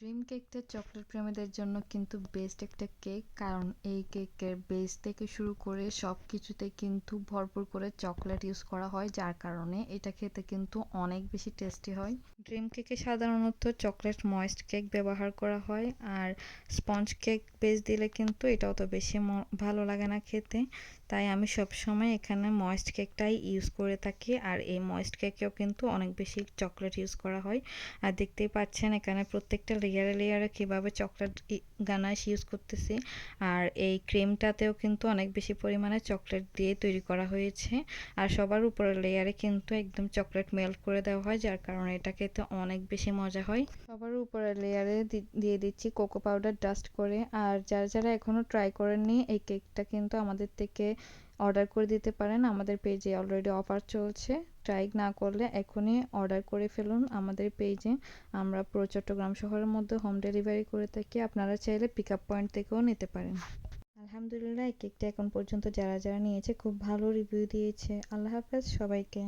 Dream কেকটা chocolate প্রেমীদের জন্য কিন্তু বেস্ট একটা কেক, কারণ এই কেকের বেস থেকে শুরু করে সব কিছুতে কিন্তু ভরপুর করে চকলেট ইউজ করা হয়, যার কারণে এটা খেতে কিন্তু অনেক বেশি টেস্টি হয়। ড্রিম কেকে সাধারণত চকলেট ময়েস্ট কেক ব্যবহার করা হয়, আর স্পঞ্জ কেক বেস দিলে কিন্তু এটা অত বেশি ভালো লাগে না খেতে। তাই আমি সবসময় এখানে ময়েস্ট কেকটাই ইউজ করে থাকি, আর এই ময়েস্ট কেকেও কিন্তু অনেক বেশি চকলেট ইউজ করা হয়। আর দেখতেই পাচ্ছেন এখানে প্রত্যেকটা লেয়ারে লেয়ারে কীভাবে চকলেট গানাশ ইউজ করতেছি। আর এই ক্রিমটাতেও কিন্তু অনেক বেশি পরিমাণে চকলেট দিয়ে তৈরি করা হয়েছে, আর সবার উপরের লেয়ারে কিন্তু একদম চকলেট মেল্ট করে দেওয়া হয়, যার কারণে এটা খেতে অনেক বেশি মজা হয়। সবার উপরের লেয়ারে দিয়ে দিচ্ছি কোকো পাউডার ডাস্ট করে। আর যারা যারা এখনও ট্রাই করেননি এই কেকটা কিন্তু আমাদের থেকে অর্ডার করে দিতে পারেন, আমাদের পেজে অলরেডি অফার চলছে। ট্রাই না করলে এখনই অর্ডার করে ফেলুন আমাদের পেজে। আমরা পুরো চট্টগ্রাম শহরের মধ্যে হোম ডেলিভারি করে থাকি, আপনারা চাইলে পিক আপ পয়েন্ট থেকেও নিতে পারেন। আলহামদুলিল্লাহ, এই কেকটা এখন পর্যন্ত যারা যারা নিয়েছে খুব ভালো রিভিউ দিয়েছে। আল্লাহ হাফেজ সবাইকে।